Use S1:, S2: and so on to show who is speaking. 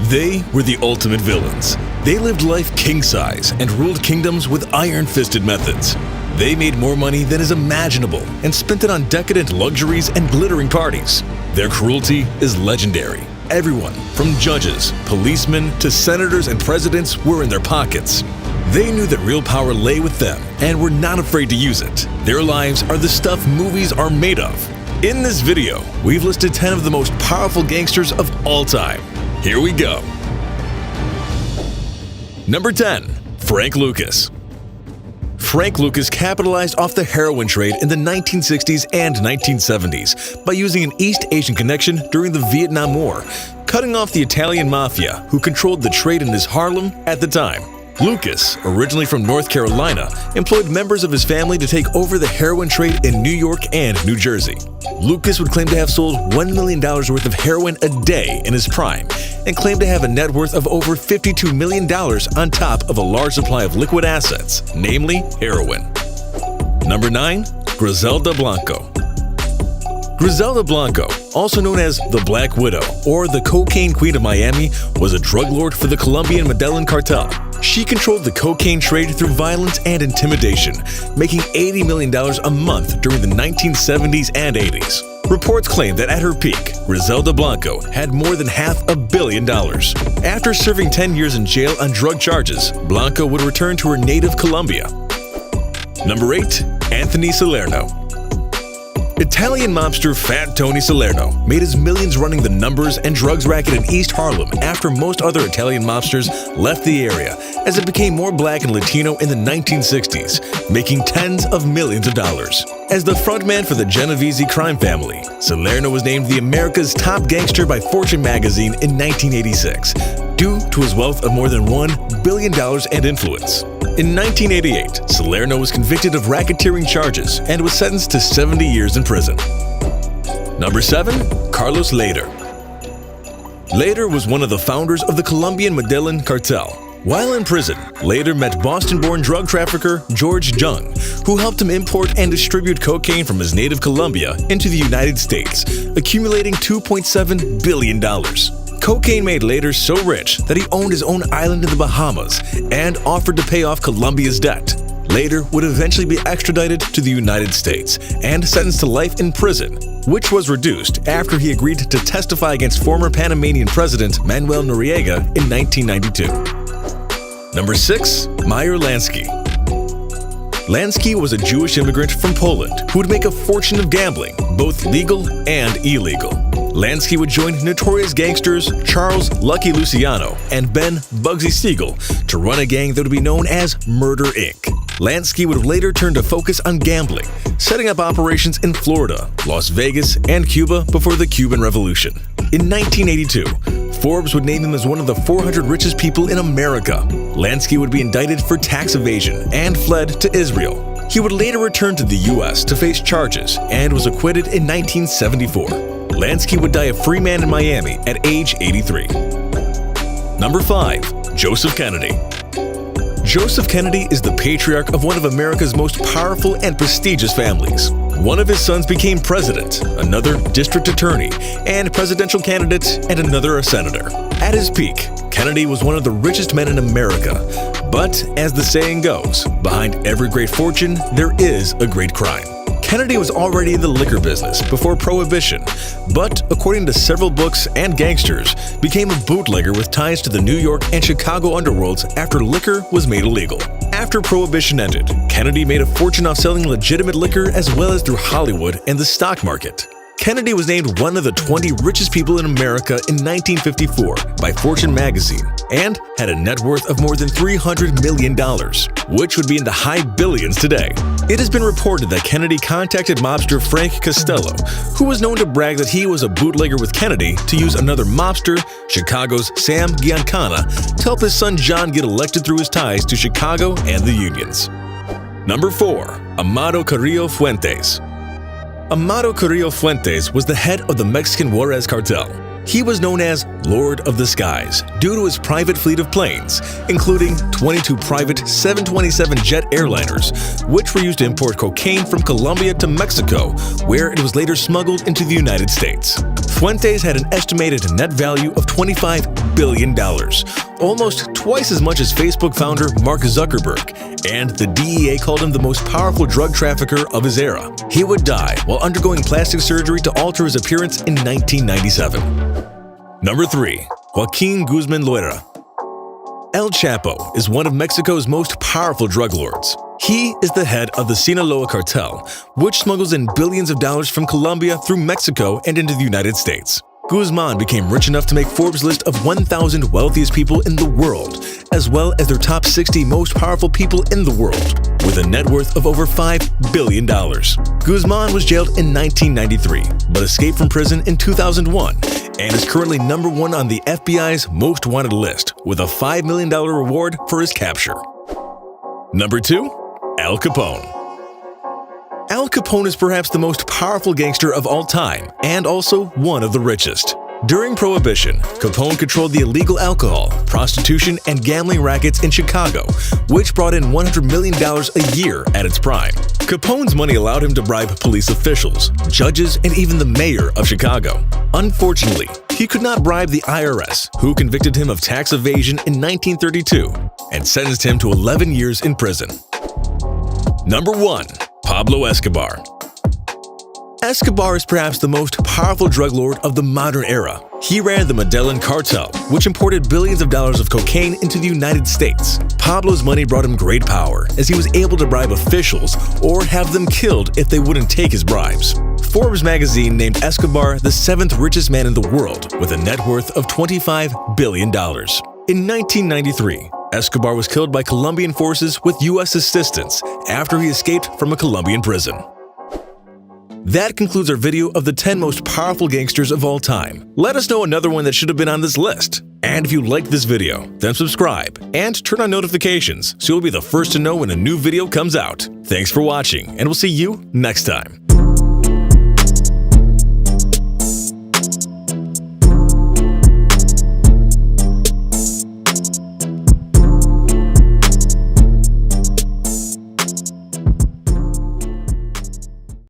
S1: They were the ultimate villains. They lived life king-size and ruled kingdoms with iron-fisted methods. They made more money than is imaginable and spent it on decadent luxuries and glittering parties. Their cruelty is legendary. Everyone, from judges, policemen, to senators and presidents, were in their pockets. They knew that real power lay with them and were not afraid to use it. Their lives are the stuff movies are made of. In this video, we've listed 10 of the most powerful gangsters of all time. Here we go. Number 10. Frank Lucas. Frank Lucas capitalized off the heroin trade in the 1960s and 1970s by using an East Asian connection during the Vietnam War, cutting off the Italian mafia who controlled the trade in his Harlem at the time. Lucas, originally from North Carolina, employed members of his family to take over the heroin trade in New York and New Jersey. Lucas would claim to have sold $1 million worth of heroin a day in his prime and claimed to have a net worth of over $52 million on top of a large supply of liquid assets, namely heroin. Number 9. Griselda Blanco. Griselda Blanco, also known as the Black Widow or the Cocaine Queen of Miami, was a drug lord for the Colombian Medellin cartel. She controlled the cocaine trade through violence and intimidation, making $80 million a month during the 1970s and 80s. Reports claim that at her peak, Griselda Blanco had more than $500 million. After serving 10 years in jail on drug charges, Blanco would return to her native Colombia. Number 8. Anthony Salerno. Italian mobster Fat Tony Salerno made his millions running the numbers and drugs racket in East Harlem after most other Italian mobsters left the area, as it became more black and Latino in the 1960s, making tens of millions of dollars. As the frontman for the Genovese crime family, Salerno was named the America's top gangster by Fortune magazine in 1986, due to his wealth of more than $1 billion and influence. In 1988, Salerno was convicted of racketeering charges and was sentenced to 70 years in prison. Number 7. Carlos Lehder. Lehder was one of the founders of the Colombian Medellin cartel. While in prison, Lehder met Boston-born drug trafficker George Jung, who helped him import and distribute cocaine from his native Colombia into the United States, accumulating $2.7 billion. Cocaine made Lehder so rich that he owned his own island in the Bahamas and offered to pay off Colombia's debt. Lehder would eventually be extradited to the United States and sentenced to life in prison, which was reduced after he agreed to testify against former Panamanian President Manuel Noriega in 1992. Number 6. Meyer Lansky. Lansky was a Jewish immigrant from Poland who would make a fortune of gambling, both legal and illegal. Lansky would join notorious gangsters Charles Lucky Luciano and Ben Bugsy Siegel to run a gang that would be known as Murder Inc. Lansky would later turn to focus on gambling, setting up operations in Florida, Las Vegas, and Cuba before the Cuban Revolution. In 1982, Forbes would name him as one of the 400 richest people in America. Lansky would be indicted for tax evasion and fled to Israel. He would later return to the U.S. to face charges and was acquitted in 1974. Lansky would die a free man in Miami at age 83. Number 5. Joseph Kennedy. Joseph Kennedy is the patriarch of one of America's most powerful and prestigious families. One of his sons became president, another district attorney, and presidential candidate, and another a senator. At his peak, Kennedy was one of the richest men in America. But, as the saying goes, behind every great fortune, there is a great crime. Kennedy was already in the liquor business before Prohibition, but according to several books and gangsters, became a bootlegger with ties to the New York and Chicago underworlds after liquor was made illegal. After Prohibition ended, Kennedy made a fortune off selling legitimate liquor as well as through Hollywood and the stock market. Kennedy was named one of the 20 richest people in America in 1954 by Fortune magazine and had a net worth of more than $300 million, which would be in the high billions today. It has been reported that Kennedy contacted mobster Frank Costello, who was known to brag that he was a bootlegger with Kennedy, to use another mobster, Chicago's Sam Giancana, to help his son John get elected through his ties to Chicago and the unions. Number 4. Amado Carrillo Fuentes. Amado Carrillo Fuentes was the head of the Mexican Juarez cartel. He was known as Lord of the Skies due to his private fleet of planes, including 22 private 727 jet airliners, which were used to import cocaine from Colombia to Mexico, where it was later smuggled into the United States. Fuentes had an estimated net value of $25 billion, almost twice as much as Facebook founder Mark Zuckerberg, and the DEA called him the most powerful drug trafficker of his era. He would die while undergoing plastic surgery to alter his appearance in 1997. Number 3. Joaquin Guzman Loera. El Chapo is one of Mexico's most powerful drug lords. He is the head of the Sinaloa cartel, which smuggles in billions of dollars from Colombia through Mexico and into the United States. Guzman became rich enough to make Forbes' list of 1,000 wealthiest people in the world, as well as their top 60 most powerful people in the world, with a net worth of over $5 billion. Guzman was jailed in 1993, but escaped from prison in 2001, and is currently number 1 on the FBI's most wanted list, with a $5 million reward for his capture. Number 2. Al Capone. Al Capone is perhaps the most powerful gangster of all time, and also one of the richest. During Prohibition, Capone controlled the illegal alcohol, prostitution, and gambling rackets in Chicago, which brought in $100 million a year at its prime. Capone's money allowed him to bribe police officials, judges, and even the mayor of Chicago. Unfortunately, he could not bribe the IRS, who convicted him of tax evasion in 1932 and sentenced him to 11 years in prison. Number 1. Pablo Escobar. Escobar is perhaps the most powerful drug lord of the modern era. He ran the Medellin cartel, which imported billions of dollars of cocaine into the United States. Pablo's money brought him great power, as he was able to bribe officials or have them killed if they wouldn't take his bribes. Forbes magazine named Escobar the 7th richest man in the world, with a net worth of $25 billion. In 1993, Escobar was killed by Colombian forces with U.S. assistance after he escaped from a Colombian prison. That concludes our video of the 10 most powerful gangsters of all time. Let us know another one that should have been on this list. And if you liked this video, then subscribe and turn on notifications so you'll be the first to know when a new video comes out. Thanks for watching, and we'll see you next time.